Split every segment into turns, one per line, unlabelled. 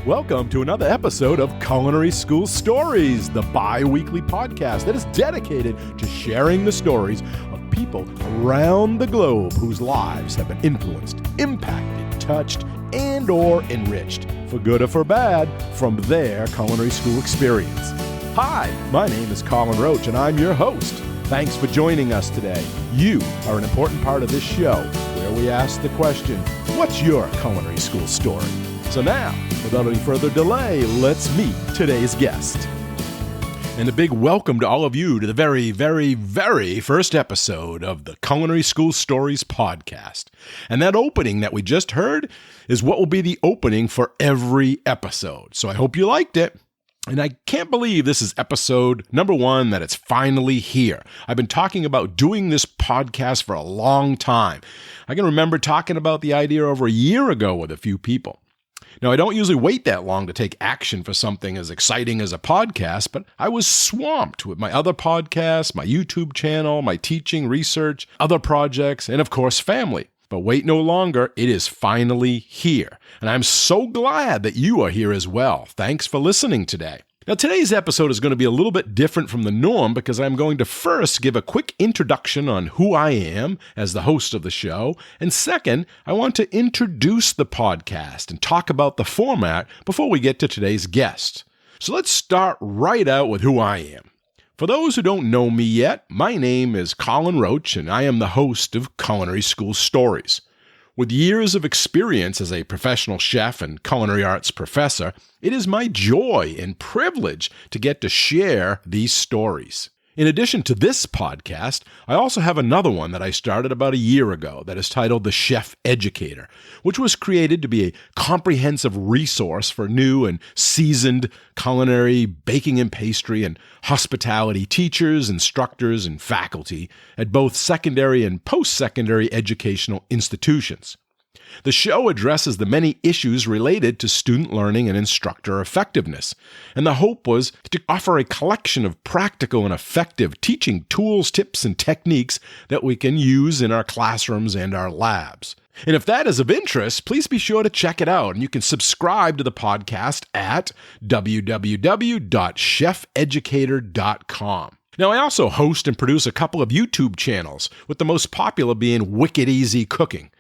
Welcome to another episode of Culinary School Stories, the bi-weekly podcast that is dedicated to sharing the stories of people around the globe whose lives have been influenced, impacted, touched, and or enriched, for good or for bad, from their culinary school experience. Hi, my name is Colin Roach, and I'm your host. Thanks for joining us today. You are an important part of this show, where we ask the question, what's your culinary school story? So now, without any further delay, let's meet today's guest. And a big welcome to all of you to the very first episode of the Culinary School Stories podcast. And that opening that we just heard is what will be the opening for every episode. So I hope you liked it. And I can't believe this is episode number 1, that it's finally here. I've been talking about doing this podcast for a long time. I can remember talking about the idea over a year ago with a few people. Now, I don't usually wait that long to take action for something as exciting as a podcast, but I was swamped with my other podcasts, my YouTube channel, my teaching, research, other projects, and of course, family. But wait no longer, it is finally here. And I'm so glad that you are here as well. Thanks for listening today. Now, today's episode is going to be a little bit different from the norm because I'm going to first give a quick introduction on who I am as the host of the show. And second, I want to introduce the podcast and talk about the format before we get to today's guest. So let's start right out with who I am. For those who don't know me yet, my name is Colin Roach, and I am the host of Culinary School Stories. With years of experience as a professional chef and culinary arts professor, it is my joy and privilege to get to share these stories. In addition to this podcast, I also have another one that I started about a year ago that is titled The Chef Educator, which was created to be a comprehensive resource for new and seasoned culinary, baking and pastry, and hospitality teachers, instructors, and faculty at both secondary and post-secondary educational institutions. The show addresses the many issues related to student learning and instructor effectiveness, and the hope was to offer a collection of practical and effective teaching tools, tips, and techniques that we can use in our classrooms and our labs. And if that is of interest, please be sure to check it out, and you can subscribe to the podcast at www.chefeducator.com. Now, I also host and produce a couple of YouTube channels, with the most popular being Wicked Easy Cooking.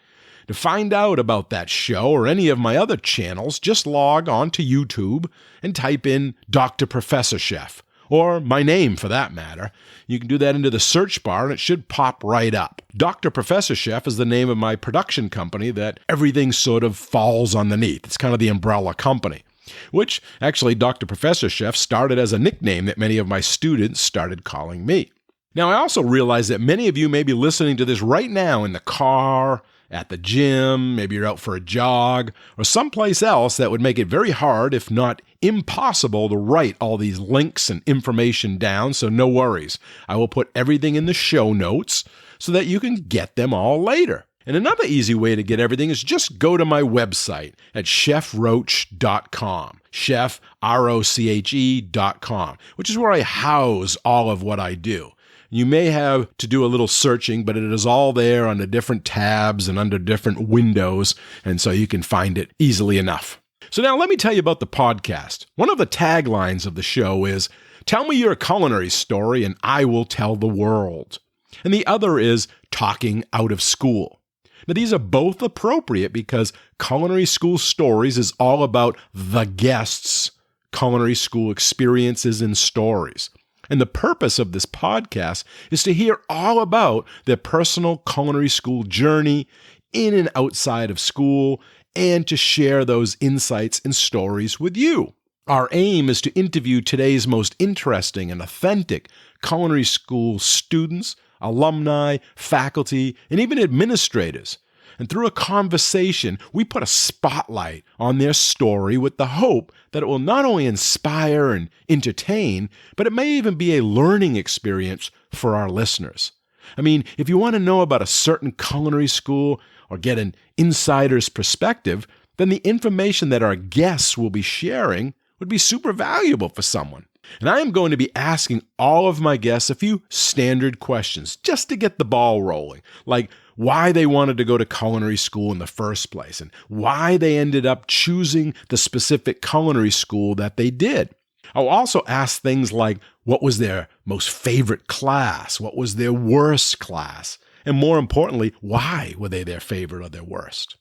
To find out about that show or any of my other channels, just log on to YouTube and type in Dr. Professor Chef, or my name for that matter. You can do that into the search bar and it should pop right up. Dr. Professor Chef is the name of my production company that everything sort of falls underneath. It's kind of the umbrella company, which actually Dr. Professor Chef started as a nickname that many of my students started calling me. Now, I also realize that many of you may be listening to this right now in the car, at the gym, maybe you're out for a jog, or someplace else that would make it very hard, if not impossible, to write all these links and information down, so no worries. I will put everything in the show notes so that you can get them all later. And another easy way to get everything is just go to my website at chefroach.com, chef, R-O-C-H-E.com, which is where I house all of what I do. You may have to do a little searching, but it is all there under different tabs and under different windows, and so you can find it easily enough. So now let me tell you about the podcast. One of the taglines of the show is, "Tell me your culinary story and I will tell the world." And the other is, "Talking out of school." Now these are both appropriate because Culinary School Stories is all about the guests' culinary school experiences and stories. And the purpose of this podcast is to hear all about their personal culinary school journey in and outside of school and to share those insights and stories with you. Our aim is to interview today's most interesting and authentic culinary school students, alumni, faculty, and even administrators. And through a conversation, we put a spotlight on their story with the hope that it will not only inspire and entertain, but it may even be a learning experience for our listeners. I mean, if you want to know about a certain culinary school or get an insider's perspective, then the information that our guests will be sharing would be super valuable for someone. And I am going to be asking all of my guests a few standard questions just to get the ball rolling, like, why they wanted to go to culinary school in the first place, and why they ended up choosing the specific culinary school that they did. I'll also ask things like, what was their most favorite class? What was their worst class? And more importantly, why were they their favorite or their worst?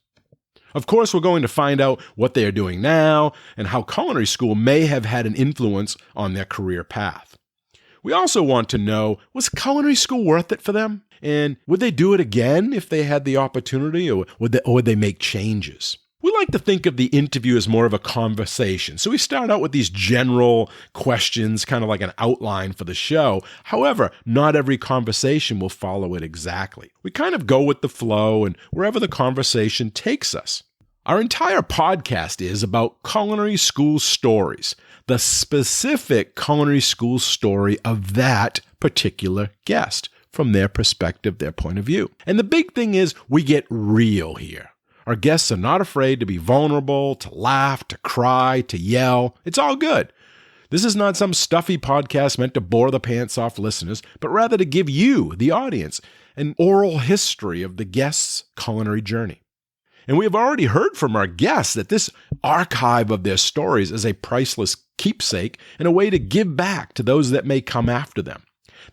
Of course, we're going to find out what they are doing now and how culinary school may have had an influence on their career path. We also want to know, was culinary school worth it for them? And would they do it again if they had the opportunity, or would they make changes? We like to think of the interview as more of a conversation. So we start out with these general questions, kind of like an outline for the show. However, not every conversation will follow it exactly. We kind of go with the flow and wherever the conversation takes us. Our entire podcast is about culinary school stories, the specific culinary school story of that particular guest, from their perspective, their point of view. And the big thing is we get real here. Our guests are not afraid to be vulnerable, to laugh, to cry, to yell. It's all good. This is not some stuffy podcast meant to bore the pants off listeners, but rather to give you, the audience, an oral history of the guest's culinary journey. And we have already heard from our guests that this archive of their stories is a priceless keepsake and a way to give back to those that may come after them.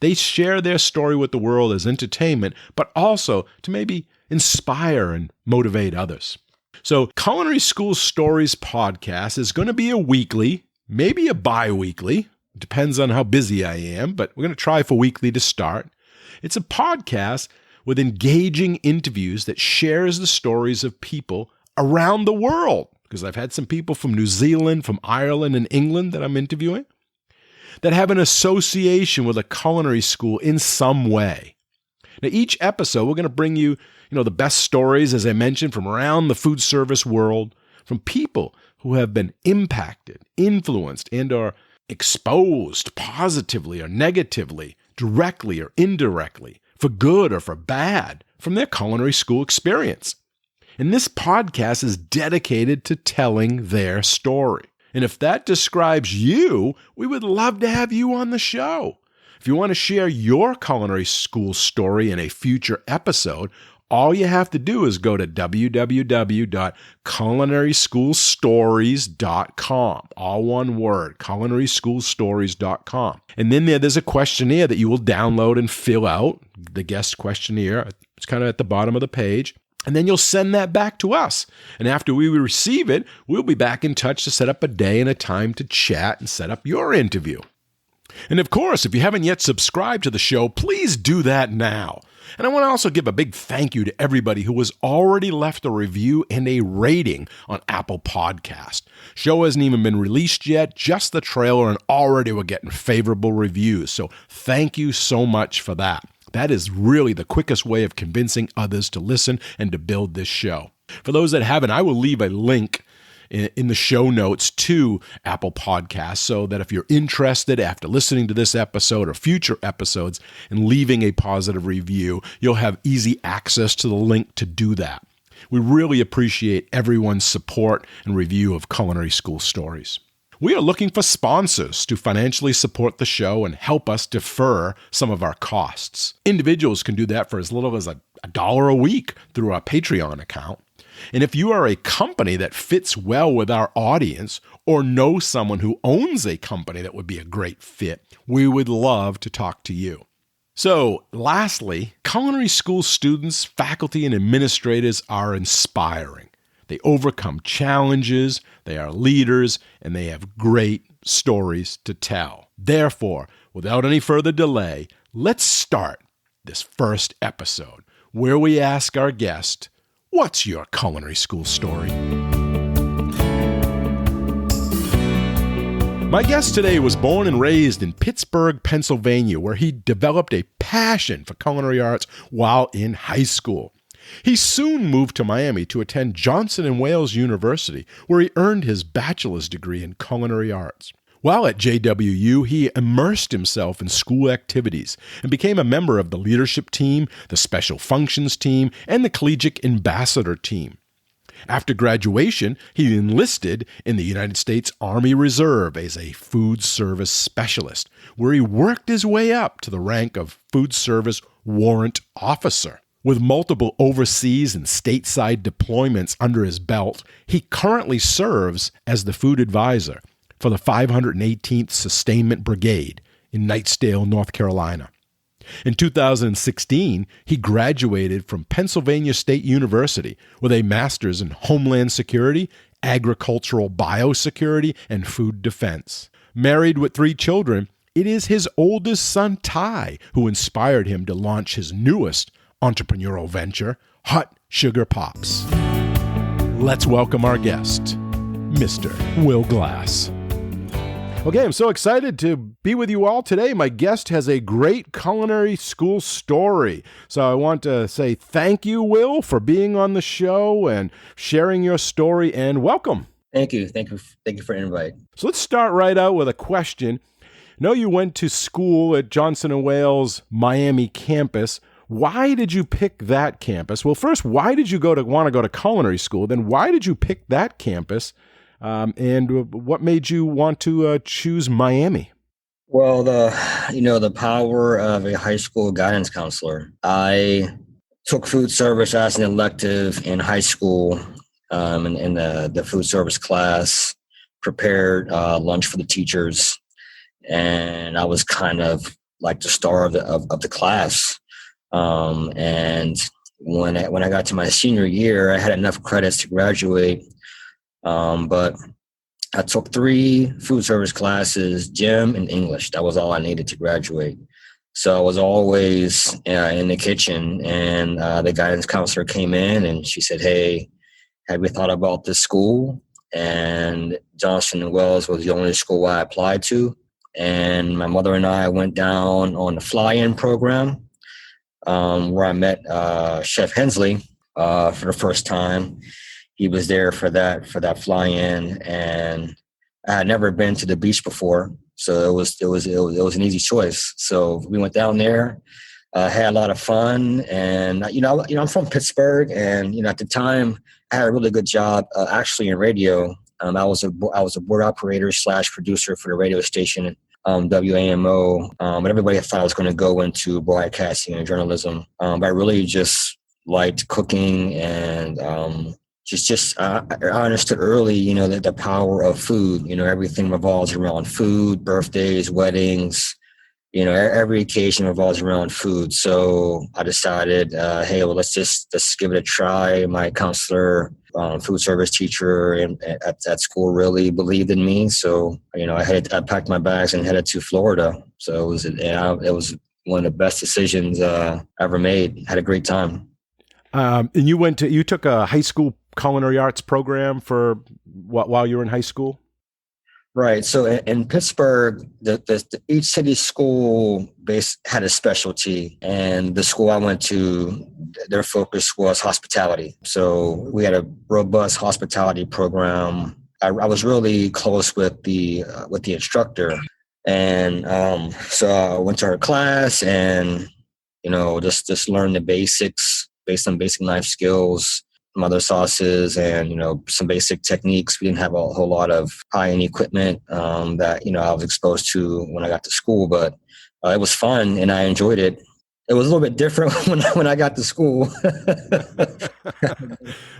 They share their story with the world as entertainment, but also to maybe inspire and motivate others. So Culinary School Stories podcast is going to be a weekly, maybe a bi-weekly. Depends on how busy I am, but we're going to try for weekly to start. It's a podcast with engaging interviews that shares the stories of people around the world, because I've had some people from New Zealand, from Ireland, and England that I'm interviewing that have an association with a culinary school in some way. Now, each episode, we're going to bring you, the best stories, as I mentioned, from around the food service world, from people who have been impacted, influenced, and are exposed positively or negatively, directly or indirectly, for good or for bad, from their culinary school experience. And this podcast is dedicated to telling their story. And if that describes you, we would love to have you on the show. If you want to share your culinary school story in a future episode, all you have to do is go to www.culinaryschoolstories.com. All one word, culinaryschoolstories.com. And then there's a questionnaire that you will download and fill out, the guest questionnaire. It's kind of at the bottom of the page. And then you'll send that back to us. And after we receive it, we'll be back in touch to set up a day and a time to chat and set up your interview. And of course, if you haven't yet subscribed to the show, please do that now. And I want to also give a big thank you to everybody who has already left a review and a rating on Apple Podcast. Show hasn't even been released yet, just the trailer, and already we're getting favorable reviews. So thank you so much for that. That is really the quickest way of convincing others to listen and to build this show. For those that haven't, I will leave a link in the show notes to Apple Podcasts so that if you're interested after listening to this episode or future episodes and leaving a positive review, you'll have easy access to the link to do that. We really appreciate everyone's support and review of Culinary School Stories. We are looking for sponsors to financially support the show and help us defer some of our costs. Individuals can do that for as little as $1 a week through our Patreon account. And if you are a company that fits well with our audience or know someone who owns a company that would be a great fit, we would love to talk to you. So, lastly, culinary school students, faculty, and administrators are inspiring. They overcome challenges, they are leaders, and they have great stories to tell. Therefore, without any further delay, let's start this first episode where we ask our guest, what's your culinary school story? My guest today was born and raised in Pittsburgh, Pennsylvania, where he developed a passion for culinary arts while in high school. He soon moved to Miami to attend Johnson & Wales University, where he earned his bachelor's degree in culinary arts. While at JWU, he immersed himself in school activities and became a member of the leadership team, the special functions team, and the Collegiate Ambassador Team. After graduation, he enlisted in the United States Army Reserve as a food service specialist, where he worked his way up to the rank of Food Service Warrant Officer. With multiple overseas and stateside deployments under his belt, he currently serves as the food advisor for the 518th Sustainment Brigade in Knightdale, North Carolina. In 2016, he graduated from Pennsylvania State University with a master's in Homeland Security, Agricultural Biosecurity, and Food Defense. Married with 3 children, it is his oldest son, Ty, who inspired him to launch his newest entrepreneurial venture, HotSugarPops. Let's welcome our guest, Mr. Will Glass. Okay, I'm so excited to be with you all today. My guest has a great culinary school story. So I want to say thank you, Will, for being on the show and sharing your story, and welcome.
Thank you. Thank you for the invite.
So let's start right out with a question. I know you went to school at Johnson & Wales Miami campus. Why did you pick that campus? Well, first, why did you want to go to culinary school? Then why did you pick that campus? And what made you want to choose Miami?
Well, the power of a high school guidance counselor. I took food service as an elective in high school, in the food service class, prepared lunch for the teachers, and I was kind of like the star of the class. And when I got to my senior year, I had enough credits to graduate. But I took 3 food service classes, gym and English. That was all I needed to graduate. So I was always in the kitchen, and the guidance counselor came in and she said, "Hey, have you thought about this school?" And Johnson & Wales was the only school I applied to. And my mother and I went down on the fly-in program, where I met Chef Hensley for the first time. He was there for that fly-in, and I had never been to the beach before, so it was an easy choice. So we went down there, had a lot of fun, and I'm from Pittsburgh, and at the time I had a really good job actually in radio. I was a board operator / producer for the radio station. WAMO, but everybody thought I was going to go into broadcasting and journalism. But I really just liked cooking, and I understood early, that the power of food. Everything revolves around food, birthdays, weddings. Every occasion revolves around food. So I decided, hey, well, let's give it a try. My counselor, food service teacher at school really believed in me. So, I packed my bags and headed to Florida. So it was one of the best decisions I ever made. Had a great time.
And you took a high school Culinary Arts program for while you were in high school?
Right. So in Pittsburgh, each city school had a specialty, and the school I went to, their focus was hospitality. So we had a robust hospitality program. I was really close with the instructor, and so I went to her class, and just learned the basics based on basic knife skills, mother sauces, and some basic techniques. We didn't have a whole lot of high-end equipment that I was exposed to when I got to school, but it was fun and I enjoyed it. It was a little bit different when I got to school.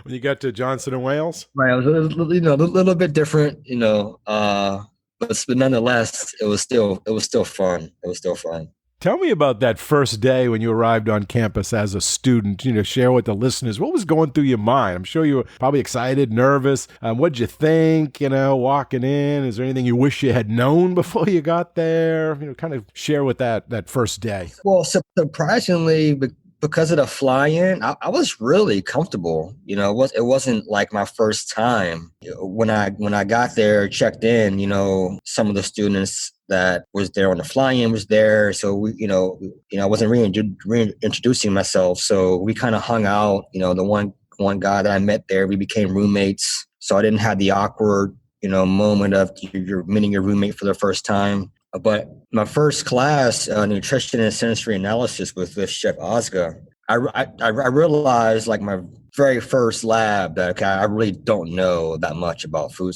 When you got to Johnson & Wales,
right? It was a little bit different, but nonetheless, it was still fun. It was still fun.
Tell me about that first day when you arrived on campus as a student. Share with the listeners what was going through your mind. I'm sure you were probably excited, nervous. What'd you think? Walking in, is there anything you wish you had known before you got there? Kind of share with that first day.
Well, surprisingly, because of the fly-in, I was really comfortable. It wasn't like my first time. When I got there, checked in, some of the students that was there on the fly-in was there. So we, I wasn't reintroducing myself. So we kind of hung out. The one guy that I met there, we became roommates. So I didn't have the awkward, moment of you're meeting your roommate for the first time. But my first class, nutrition and sensory analysis with Chef Ozga, I realized like my very first lab that, okay, I really don't know that much about food.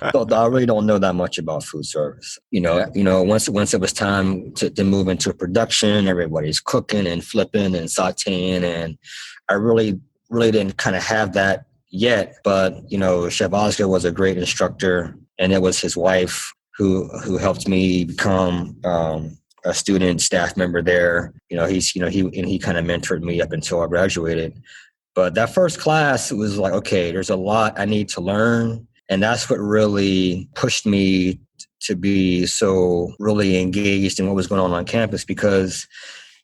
I really don't know that much about food service. Once it was time to move into production, everybody's cooking and flipping and sauteing, and I really didn't kind of have that yet. But Chef Oscar was a great instructor, and it was his wife who helped me become a student staff member there. He kind of mentored me up until I graduated. But that first class, it was like, okay, there's a lot I need to learn. And that's what really pushed me to be so really engaged in what was going on campus, because,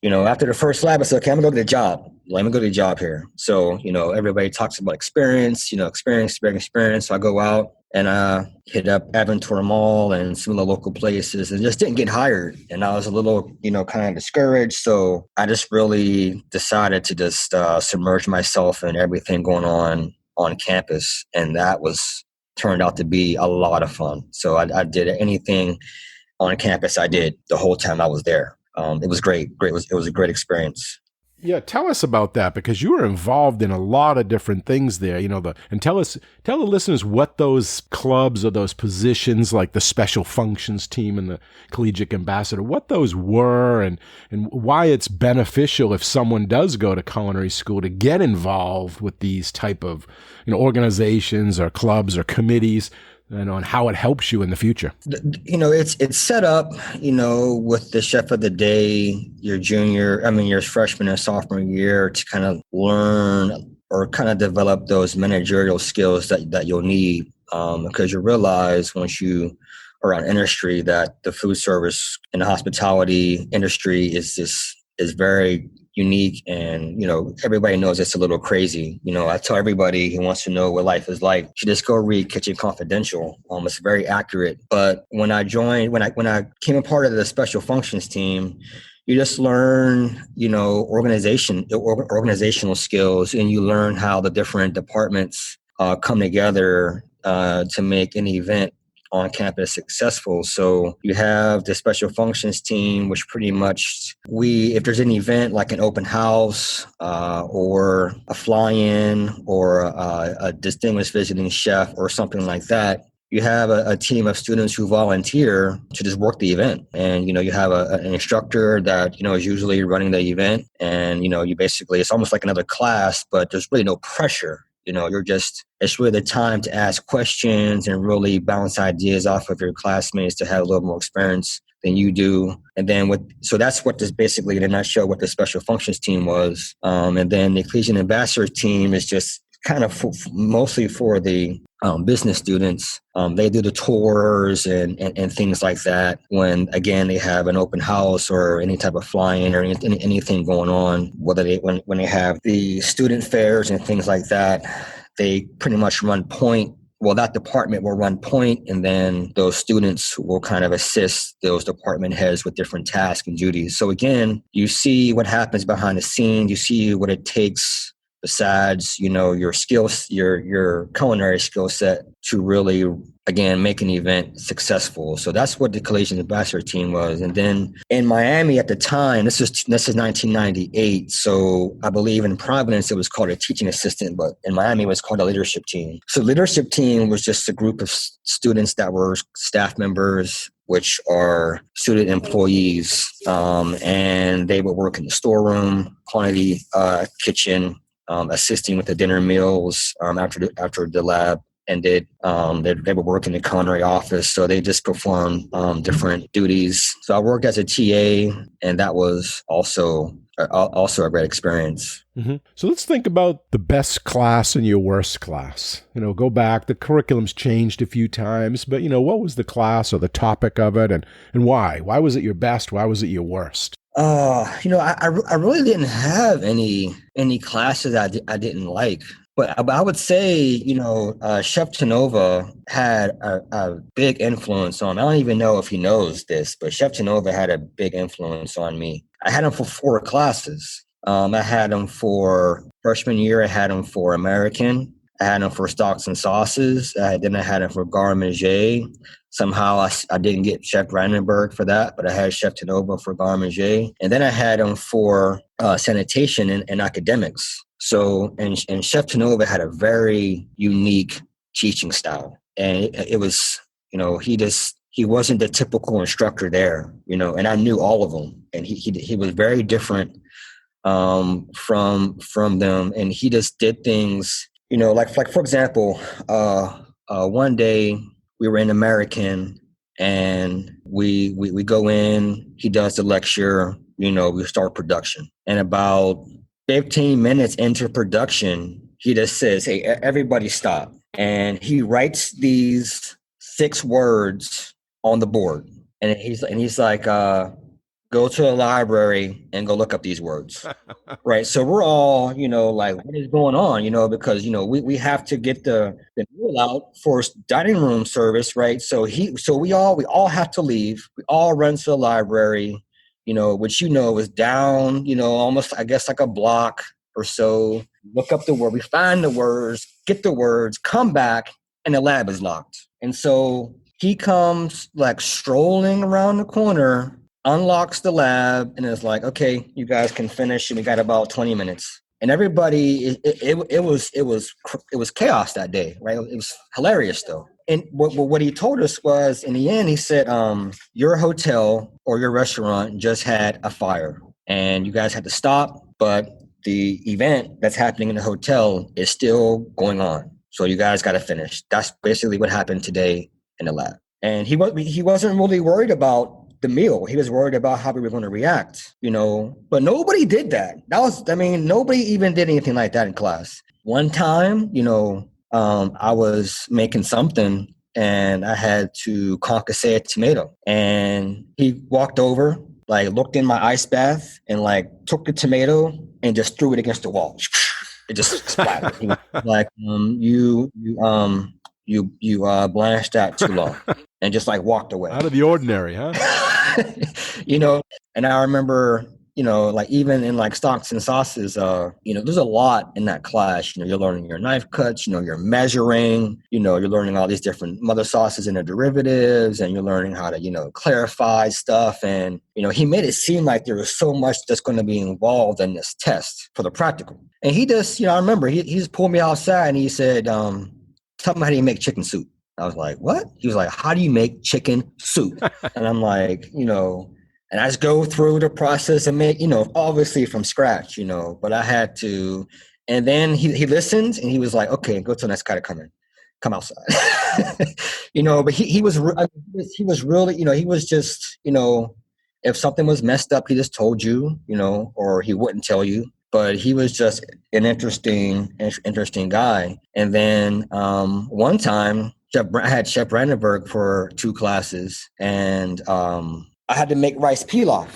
after the first lab, I said, okay, I'm gonna go to the job. Let me go to the job here. So, everybody talks about experience. So I go out and hit up Aventura Mall and some of the local places and just didn't get hired. And I was a little, kind of discouraged. So I just really decided to just submerge myself in everything going on campus. And that turned out to be a lot of fun. So I did anything on campus I did the whole time I was there. It was great. It was a great experience.
Yeah, tell us about that, because you were involved in a lot of different things there, and tell the listeners what those clubs or those positions like the Special Functions Team and the Collegiate Ambassador, what those were, and why it's beneficial if someone does go to culinary school to get involved with these type of, organizations or clubs or committees, and on how it helps you in the future.
It's set up, with the chef of the day, your freshman and sophomore year, to kind of learn or kind of develop those managerial skills that you'll need, because you realize once you are around industry that the food service and the hospitality industry is very unique, and everybody knows it's a little crazy. I tell everybody who wants to know what life is like, you just go read Kitchen Confidential. It's very accurate. But when I came a part of the Special Functions Team, you just learn organizational skills, and you learn how the different departments come together to make an event on campus successful. So you have the Special Functions Team, which pretty much if there's an event like an open house or a fly-in or a distinguished visiting chef or something like that, you have a team of students who volunteer to just work the event. And, you have an instructor that, is usually running the event. And, it's almost like another class, but there's really no pressure. It's really the time to ask questions and really bounce ideas off of your classmates to have a little more experience than you do. And then so that's what this basically, in a nutshell, what the Special Functions Team was. And then the Collegiate Ambassador Team is just kind of mostly for the business students. They do the tours and things like that when, again, they have an open house or any type of fly-in or anything going on, whether when they have the student fairs and things like that, they pretty much run point. Well, that department will run point, and then those students will kind of assist those department heads with different tasks and duties. So again, you see what happens behind the scenes. You see what it takes besides, your skills, your culinary skill set to really, again, make an event successful. So that's what the Collegiate Ambassador Team was. And then in Miami at the time, this is 1998. So I believe in Providence, it was called a teaching assistant, but in Miami, it was called a leadership team. So leadership team was just a group of students that were staff members, which are student employees. And they would work in the storeroom, quantity kitchen, assisting with the dinner meals after the lab ended. They would work in the culinary office, so they just perform different duties. So I worked as a TA, and that was also a great experience.
Mm-hmm. So let's think about the best class and your worst class. Go back. The curriculum's changed a few times, but what was the class or the topic of it, and why? Why was it your best? Why was it your worst?
I really didn't have any classes I didn't like. But I would say, Chef Tenova had a big influence on me. I don't even know if he knows this, but Chef Tenova had a big influence on me. I had him for 4 classes. I had him for freshman year. I had him for American. I had him for stocks and sauces. Then I had him for garde manger. Somehow I didn't get Chef Brandenburg for that, but I had Chef Tenova for garde manger. And then I had him for sanitation and academics. So, and Chef Tanova had a very unique teaching style. And it was, he wasn't the typical instructor there, and I knew all of them. And he was very different from them. And he just did things, like for example, one day we were in American and we go in, he does the lecture, we start production. And about 15 minutes into production, he just says, "Hey, everybody stop." And he writes these 6 words on the board. And he's like, "Go to the library and go look up these words." Right. So we're all, like, what is going on? Because, we have to get the meal out for dining room service. Right. So we all have to leave. We all run to the library, which, is down, almost, I guess, like a block or so. Look up the word. We find the words, get the words, come back, and the lab is locked. And so he comes like strolling around the corner, unlocks the lab, and is like, "Okay, you guys can finish." And we got about 20 minutes. And everybody, it was chaos that day, right? It was hilarious though. And what he told us was, in the end, he said, "Your hotel or your restaurant just had a fire, and you guys had to stop, but the event that's happening in the hotel is still going on. So you guys got to finish." That's basically what happened today in the lab. And he wasn't really worried about the meal. He was worried about how we were going to react, but nobody did that. Nobody even did anything like that in class. One time, I was making something and I had to concasse a tomato, and he walked over, like looked in my ice bath and like took the tomato and just threw it against the wall. It just splattered. He was like, you blanched that too long, and just like walked away.
Out of the ordinary, huh?
And I remember, like even in like stocks and sauces, there's a lot in that class. You're learning your knife cuts, you're measuring, you're learning all these different mother sauces and their derivatives, and you're learning how to, clarify stuff. And, he made it seem like there was so much that's going to be involved in this test for the practical. And he just, I remember he just pulled me outside and he said, "Tell me how do you make chicken soup?" I was like, "What?" He was like, "How do you make chicken soup?" And I'm like, and I just go through the process and make, obviously from scratch, but I had to. And then he listened and he was like, "Okay, go to the next guy to come outside." But he was really, he was just, if something was messed up, he just told you, or he wouldn't tell you. But he was just an interesting guy. And then one time, I had Chef Brandenburg for 2 classes, and I had to make rice pilaf.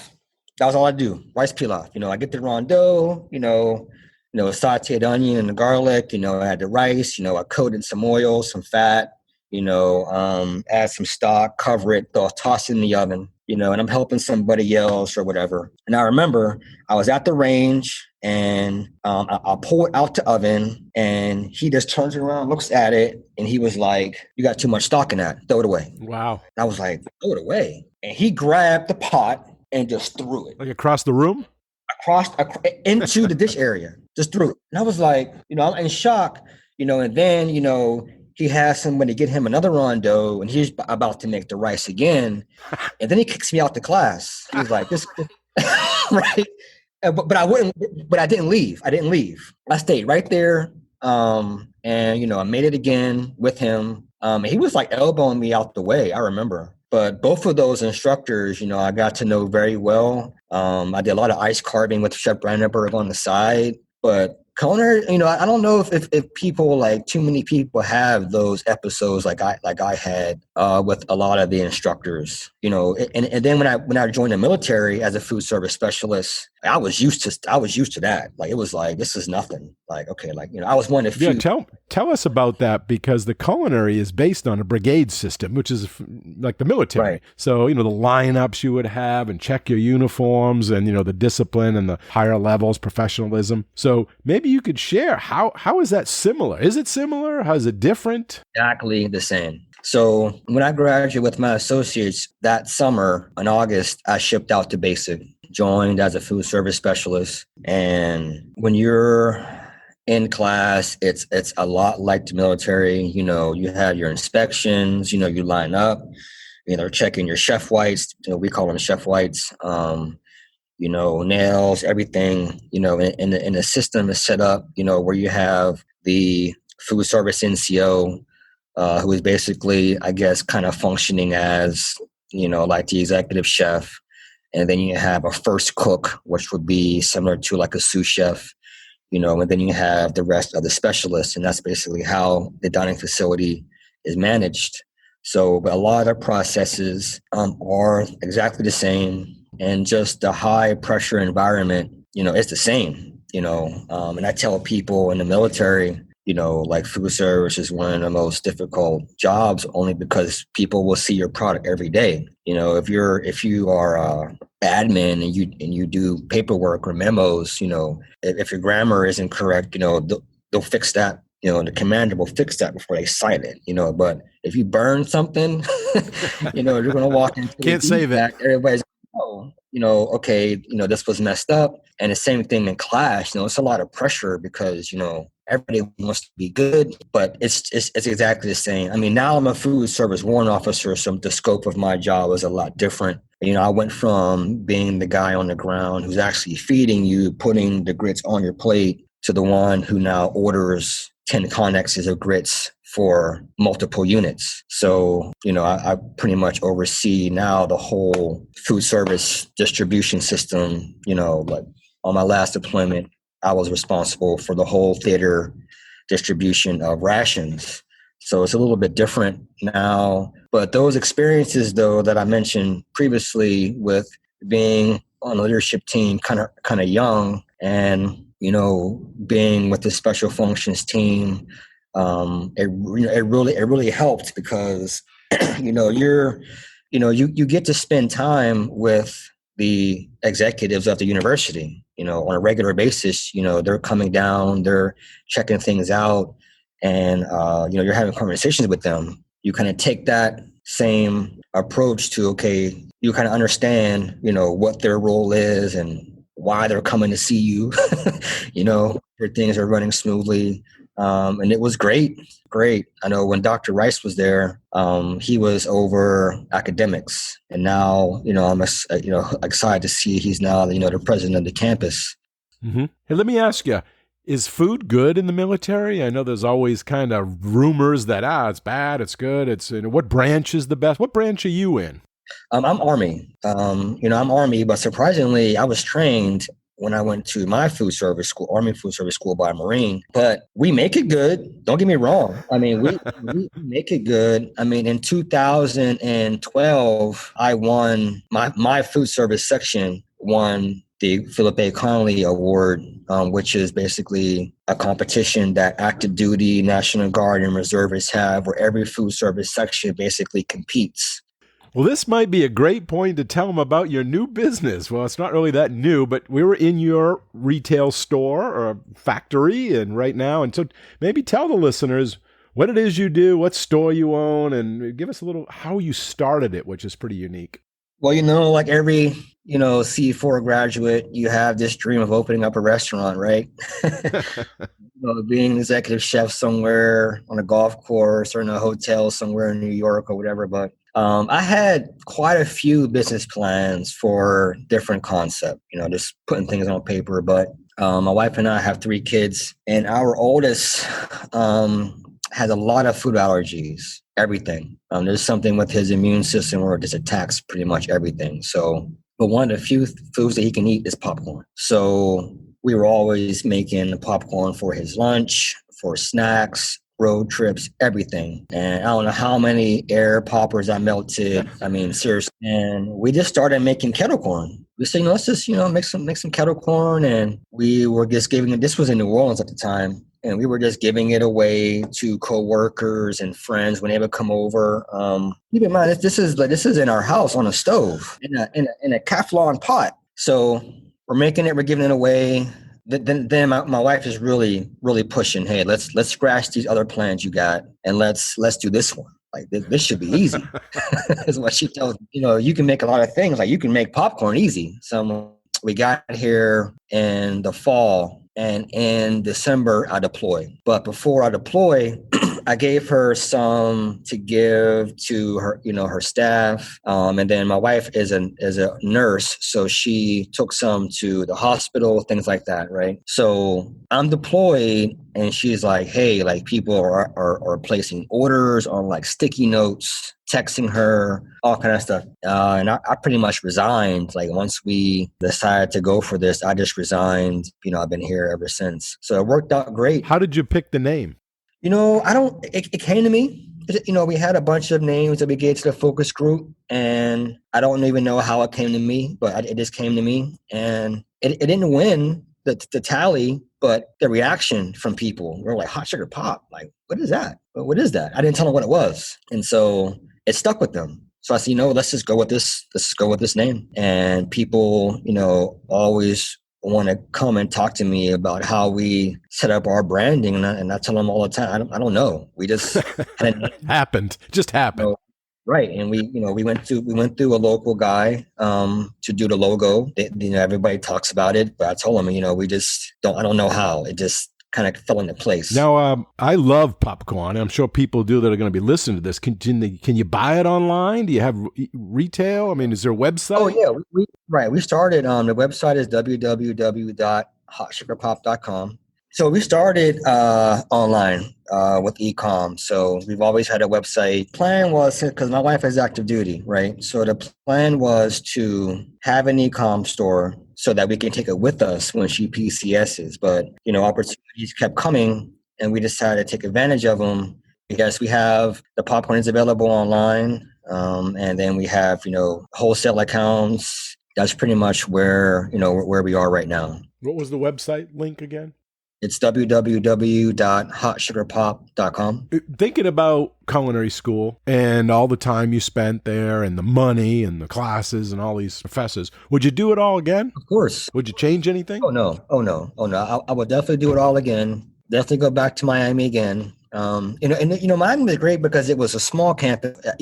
That was all I do, rice pilaf. I get the raw dough, sauteed onion and the garlic. I had the rice. I coated some oil, some fat. Add some stock, cover it, toss it in the oven. And I'm helping somebody else or whatever. And I remember I was at the range and I pull it out the oven and he just turns around, looks at it, and he was like, "You got too much stock in that. Throw it away."
Wow.
I was like, "Throw it away." And he grabbed the pot and just threw it.
Like across the room?
Into the dish area. Just threw it. And I was like, I'm in shock, and then, he has somebody get him another rondo, and he's about to make the rice again. And then he kicks me out the class. He was like, "This," right? But I didn't leave. I stayed right there. And, I made it again with him. He was like elbowing me out the way, I remember. But both of those instructors, I got to know very well. I did a lot of ice carving with Chef Brandenburg on the side. But culinary, I don't know if people, like too many people have those episodes like I had with a lot of the instructors, and then when I joined the military as a food service specialist, I was used to that. Like, it was like, this is nothing. Like, okay, like, I was one of the few.
Yeah, tell us about that, because the culinary is based on a brigade system, which is like the military.
Right.
So, the lineups you would have and check your uniforms and, the discipline and the higher levels, professionalism. So maybe you could share how is that similar? Is it similar? How is it different?
Exactly the same. So when I graduated with my associates that summer in August, I shipped out to basic, joined as a food service specialist. And when you're in class. It's a lot like the military. You know, you have your inspections, you know, you line up, you know, checking your chef whites, you know, we call them chef whites, you know, nails, everything, you know, in the system is set up, you know, where you have the food service NCO, who is basically, I guess, kind of functioning as, you know, like the executive chef. And then you have a first cook, which would be similar to like a sous chef, you know, and then you have the rest of the specialists. And that's basically how the dining facility is managed. So but a lot of processes are exactly the same. And just the high pressure environment, you know, it's the same, you know. And I tell people in the military, you know, like food service is one of the most difficult jobs only because people will see your product every day. You know, if you are admin and you do paperwork or memos, you know, if your grammar isn't correct, you know, they'll fix that. You know, the commander will fix that before they cite it, you know. But if you burn something, you know, you're going to walk into
Can't save it.
Everybody's, oh, you know, okay, you know, this was messed up. And the same thing in class, you know, it's a lot of pressure because, you know, everybody wants to be good, but it's exactly the same. I mean, now I'm a food service warrant officer, so the scope of my job is a lot different. You know, I went from being the guy on the ground who's actually feeding you, putting the grits on your plate, to the one who now orders 10 connexes of grits for multiple units. So, you know, I pretty much oversee now the whole food service distribution system. You know, like on my last deployment, I was responsible for the whole theater distribution of rations. So it's a little bit different now. But those experiences, though, that I mentioned previously with being on a leadership team kind of young and, you know, being with the special functions team, it really helped because, you know, you get to spend time with the executives of the university, you know, on a regular basis. You know, they're coming down, they're checking things out, and, you know, you're having conversations with them. You kind of take that same approach to, okay, you kind of understand, you know, what their role is and why they're coming to see you, you know, their things are running smoothly. And it was great. I know when Dr. Rice was there, he was over academics, and now, you know, I'm excited to see he's now, you know, the president of the campus.
Mm-hmm. Hey, let me ask you, is food good in the military? I know there's always kind of rumors that, it's bad, it's good. It's, you know, what branch is the best? What branch are you in?
I'm Army. You know, I'm Army, but surprisingly, I was trained when I went to my food service school, Army Food Service School by a Marine. But we make it good. Don't get me wrong. I mean, we make it good. I mean, in 2012, I won my food service section won the Philip A. Connolly Award, which is basically a competition that active duty, National Guard, and reservists have, where every food service section basically competes.
Well, this might be a great point to tell them about your new business. Well, it's not really that new, but we were in your retail store or factory and right now. And so maybe tell the listeners what it is you do, what store you own, and give us a little how you started it, which is pretty unique.
Well, you know, like every, you know, C4 graduate, you have this dream of opening up a restaurant, right? You know, being an executive chef somewhere on a golf course or in a hotel somewhere in New York or whatever. But I had quite a few business plans for different concepts, you know, just putting things on paper. But my wife and I have 3 kids, and our oldest has a lot of food allergies, everything. There's something with his immune system where it just attacks pretty much everything. So, but one of the few foods that he can eat is popcorn. So we were always making popcorn for his lunch, for snacks, road trips, everything. And I don't know how many air poppers I melted. I mean, seriously. And we just started making kettle corn. We said, you know, let's just, you know, make some kettle corn. And we were just giving it, this was in New Orleans at the time. And we were just giving it away to coworkers and friends when they would come over. Keep in mind, this is in our house on a stove in a Teflon pot. So we're making it, we're giving it away. Then my wife is really pushing. Hey, let's scratch these other plans you got, and let's do this one. Like this should be easy. Is what she tells me. You know, you can make a lot of things. Like you can make popcorn easy. So we got here in the fall And in December, I deploy. But before I deploy, I gave her some to give to her, her staff. And then my wife is a nurse, so she took some to the hospital, things like that, right? So I'm deployed, and she's like, "Hey, like people are placing orders on like sticky notes." Texting her, all kind of stuff. And I pretty much resigned. Like once we decided to go for this, I just resigned. I've been here ever since. So it worked out great.
How did you pick the name?
It came to me. We had a bunch of names that we gave to the focus group, and I don't even know how it came to me, but it just came to me. And it didn't win the tally, but the reaction from people were like, Hot Sugar Pop, like, what is that? What is that? I didn't tell them what it was. And so it stuck with them. So I said, let's just go with this. Let's just go with this name. And people, always want to come and talk to me about how we set up our branding. And I tell them all the time, I don't know. We just
just happened.
Right. And we went through a local guy to do the logo. Everybody talks about it, but I told them, I don't know how. It just kind of fell into place.
Now, I love popcorn. I'm sure people do that are going to be listening to this. Can you buy it online? Do you have retail? I mean, is there a website?
Oh, yeah. We started, the website is www.HotSugarPop.com. So we started online with e-com. So we've always had a website. Plan was, because my wife is active duty, right? So the plan was to have an e-com store so that we can take it with us when she PCSs. But, opportunities kept coming, and we decided to take advantage of them. Because we have the popcorn is available online, and then we have, wholesale accounts. That's pretty much where we are right now.
What was the website link again?
It's www.HotSugarPop.com.
Thinking about culinary school and all the time you spent there and the money and the classes and all these professors, would you do it all again?
Of course.
Would you change anything?
Oh, no. I would definitely do it all again. Definitely go back to Miami again. Miami was great because it was a small campus. I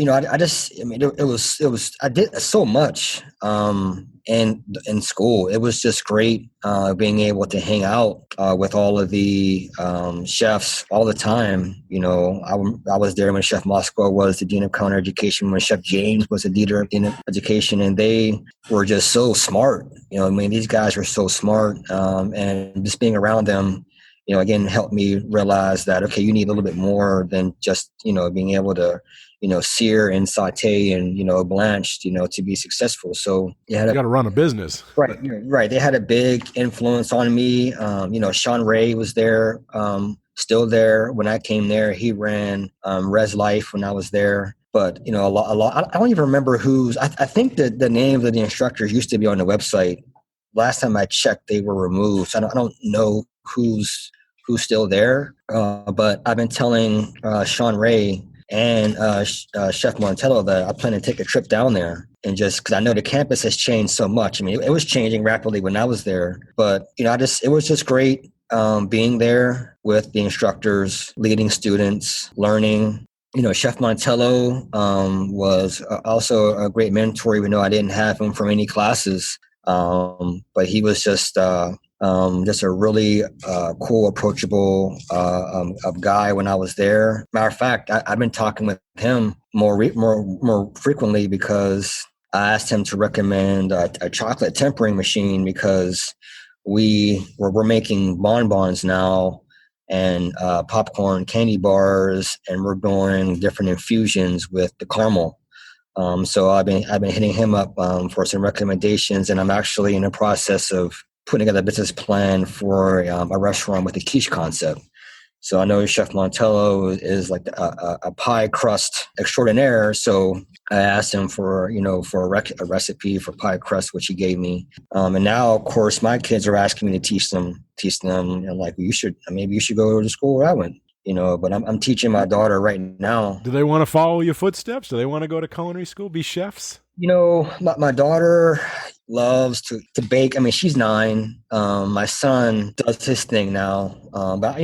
did so much in school. It was just great being able to hang out with all of the chefs all the time. I was there when Chef Moscow was the Dean of Culinary Education, when Chef James was the Dean of Education, and they were just so smart. These guys were so smart, and just being around them, again, helped me realize that, okay, you need a little bit more than just, being able to, sear and saute and, blanch, to be successful. So
you got to run a business.
Right. They had a big influence on me. Sean Ray was there, still there when I came there. He ran Res Life when I was there. But, a lot, I don't even remember I think that the names of the instructors used to be on the website. Last time I checked, they were removed. So I don't know who's still there. But I've been telling Sean Ray and Chef Montello that I plan to take a trip down there, and just because I know the campus has changed so much. I mean, it was changing rapidly when I was there, but it was just great being there with the instructors, leading students, learning. Chef Montello was also a great mentor, even though I didn't have him from any classes. But he was just a really cool, approachable guy when I was there. Matter of fact, I've been talking with him more frequently because I asked him to recommend a chocolate tempering machine, because we're making bonbons now and popcorn candy bars, and we're doing different infusions with the caramel. So I've been hitting him up for some recommendations, and I'm actually in the process of putting together a business plan for a restaurant with a quiche concept. So I know Chef Montello is like a pie crust extraordinaire. So I asked him for a recipe for pie crust, which he gave me. And now, of course, my kids are asking me to teach them. And I'm like, maybe you should go to the school where I went. But I'm teaching my daughter right now.
Do they want to follow your footsteps? Do they want to go to culinary school, be chefs?
My daughter, loves to bake. I mean, she's 9. My son does his thing now. But,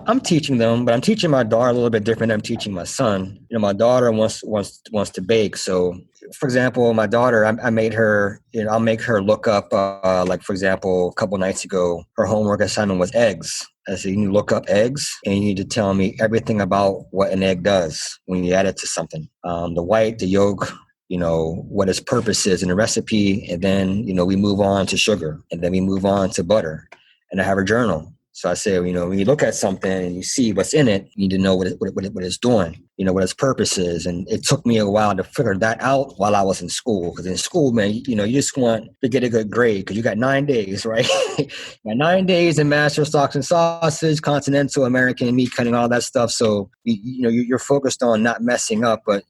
I'm teaching them, but I'm teaching my daughter a little bit different than I'm teaching my son. My daughter wants to bake. So, for example, my daughter, I made her, I'll make her look up, like, for example, a couple nights ago, her homework assignment was eggs. I said, you need to look up eggs and you need to tell me everything about what an egg does when you add it to something. The white, the yolk, what its purpose is in the recipe. And then, we move on to sugar, and then we move on to butter. And I have a journal. So I say, when you look at something and you see what's in it, you need to know what it's doing, what its purpose is. And it took me a while to figure that out while I was in school. Because in school, man, you just want to get a good grade because you got 9 days, right? You got 9 days in master stocks and sausage, continental, American meat cutting, all that stuff. So, you're focused on not messing up, but,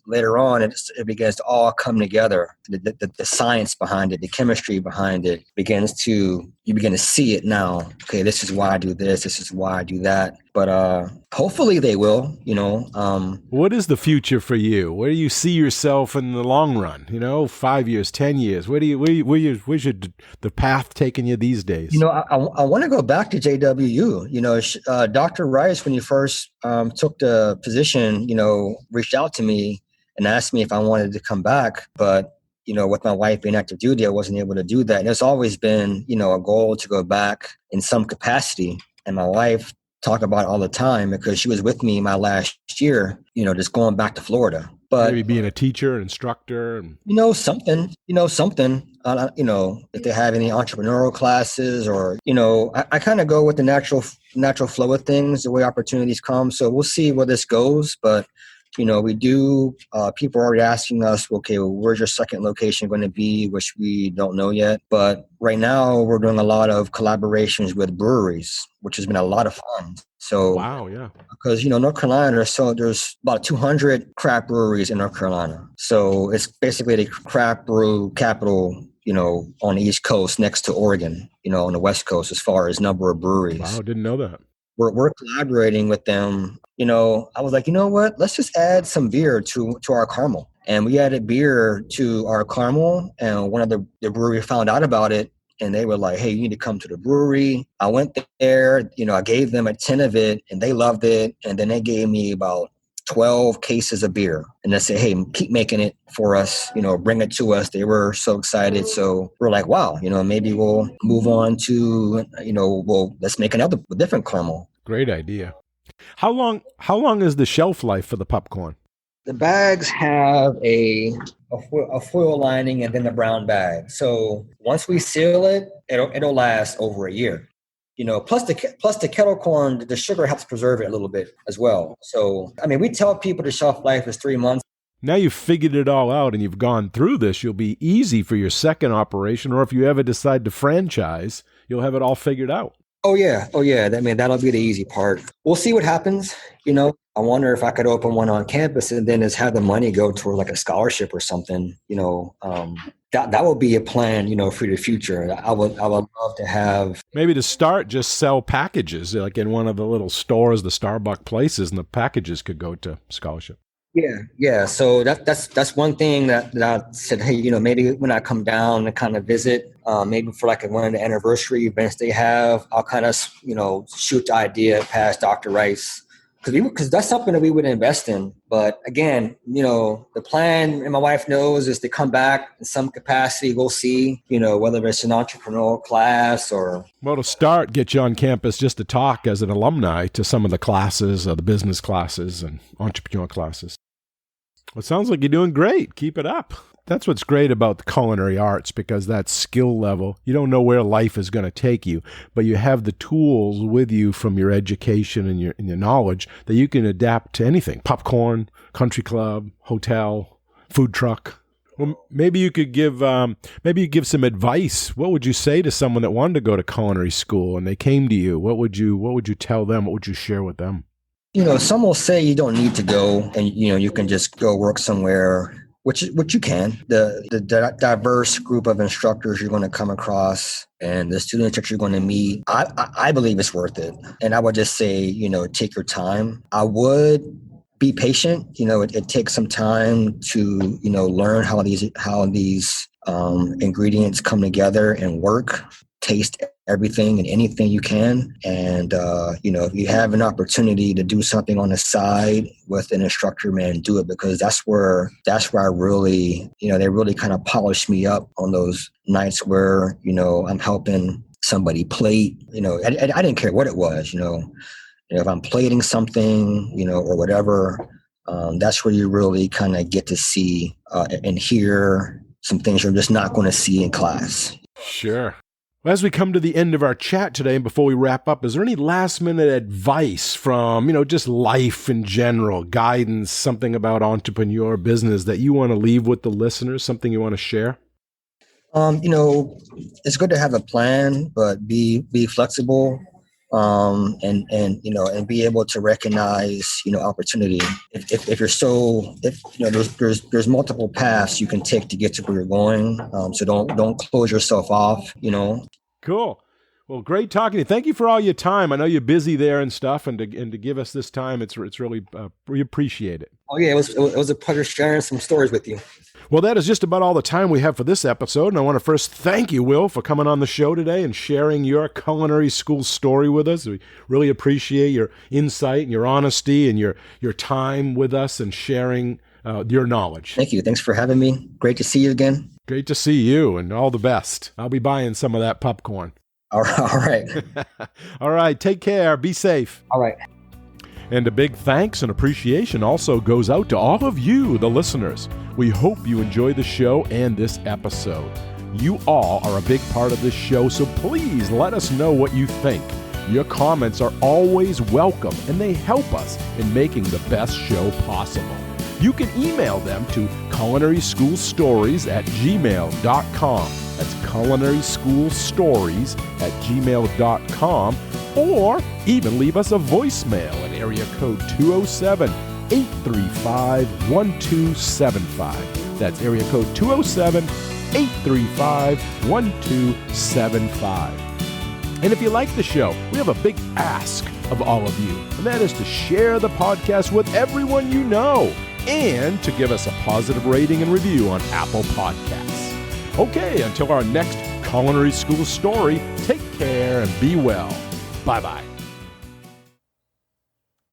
later on, it begins to all come together. The science behind it, the chemistry behind it you begin to see it now. Okay, this is why I do this. This is why I do that. But hopefully they will,
What is the future for you? Where do you see yourself in the long run? 5 years, 10 years? Where's the path taking you these days?
I want to go back to JWU. Dr. Rice, when he first took the position, reached out to me and asked me if I wanted to come back. But, with my wife being active duty, I wasn't able to do that. And it's always been, a goal to go back in some capacity. And my wife talked about it all the time because she was with me my last year, just going back to Florida. But
maybe being a teacher, instructor, and
something, if they have any entrepreneurial classes or, I kind of go with the natural flow of things, the way opportunities come. So we'll see where this goes. But, we do, people are already asking us, okay, well, where's your second location going to be, which we don't know yet. But right now we're doing a lot of collaborations with breweries, which has been a lot of fun. So,
wow, yeah.
Because, North Carolina, there's about 200 craft breweries in North Carolina. So it's basically the craft brew capital, on the East Coast next to Oregon, on the West Coast as far as number of breweries.
Wow, didn't know that.
We're collaborating with them. I was like, what? Let's just add some beer to our caramel. And we added beer to our caramel. And one of the brewery found out about it. And they were like, hey, you need to come to the brewery. I went there, I gave them a 10 of it and they loved it. And then they gave me about 12 cases of beer. And they said, hey, keep making it for us, bring it to us. They were so excited. So we're like, wow, maybe we'll move on to, let's make a different caramel.
Great idea. How long is the shelf life for the popcorn?
The bags have a foil lining and then the brown bag. So once we seal it, it'll last over a year. Plus the kettle corn, the sugar helps preserve it a little bit as well. So, we tell people the shelf life is 3 months.
Now you've figured it all out and you've gone through this, you'll be easy for your second operation, or if you ever decide to franchise, you'll have it all figured out.
Oh, yeah. That'll be the easy part. We'll see what happens. I wonder if I could open one on campus and then just have the money go toward like a scholarship or something. That would be a plan, for the future. I would love to have.
Maybe to start, just sell packages like in one of the little stores, the Starbucks places, and the packages could go to scholarship.
Yeah. So that's one thing that I said, hey, maybe when I come down and kind of visit, maybe for like one of the anniversary events they have, I'll kind of, shoot the idea past Dr. Rice. Because that's something that we would invest in. But again, the plan, and my wife knows, is to come back in some capacity. We'll see, whether it's an entrepreneurial class or.
Well, to start, get you on campus just to talk as an alumni to some of the classes, the business classes and entrepreneur classes. Well, it sounds like you're doing great. Keep it up. That's what's great about the culinary arts, because that skill level, you don't know where life is going to take you, but you have the tools with you from your education and your knowledge that you can adapt to anything. Popcorn, country club, hotel, food truck. Well, maybe you could give some advice. What would you say to someone that wanted to go to culinary school and they came to you? What would you tell them? What would you share with them?
Some will say you don't need to go and, you can just go work somewhere. Which you can. The diverse group of instructors you're going to come across and the students that you're going to meet, I believe it's worth it. And I would just say, take your time. I would be patient. It takes some time to, learn how these ingredients come together and work. Taste everything and anything you can. And, if you have an opportunity to do something on the side with an instructor, man, do it, because that's where I really, they really kind of polish me up on those nights where, I'm helping somebody plate, I didn't care what it was, if I'm plating something, or whatever, that's where you really kind of get to see and hear some things you're just not going to see in class.
Sure. Well, as we come to the end of our chat today, and before we wrap up, is there any last-minute advice from, just life in general, guidance, something about entrepreneur business that you want to leave with the listeners, something you want to share?
It's good to have a plan, but be flexible, and be able to recognize, opportunity. If there's multiple paths you can take to get to where you're going. So don't close yourself off,
Cool. Well, great talking to you. Thank you for all your time. I know you're busy there and stuff, and to give us this time, it's really we appreciate it.
Oh yeah, it was a pleasure sharing some stories with you.
Well, that is just about all the time we have for this episode, and I want to first thank you, Will, for coming on the show today and sharing your culinary school story with us. We really appreciate your insight and your honesty and your time with us and sharing your knowledge.
Thank you. Thanks for having me. Great to see you again.
Great to see you, and all the best. I'll be buying some of that popcorn.
All right.
All right. Take care. Be safe.
All right.
And a big thanks and appreciation also goes out to all of you, the listeners. We hope you enjoy the show and this episode. You all are a big part of this show, so please let us know what you think. Your comments are always welcome, and they help us in making the best show possible. You can email them to culinaryschoolstories@gmail.com. That's culinaryschoolstories@gmail.com, or even leave us a voicemail at area code 207-835-1275. That's area code 207-835-1275. And if you like the show, we have a big ask of all of you, and that is to share the podcast with everyone you know, and to give us a positive rating and review on Apple Podcasts. Okay, until our next Culinary School story, take care and be well. Bye-bye.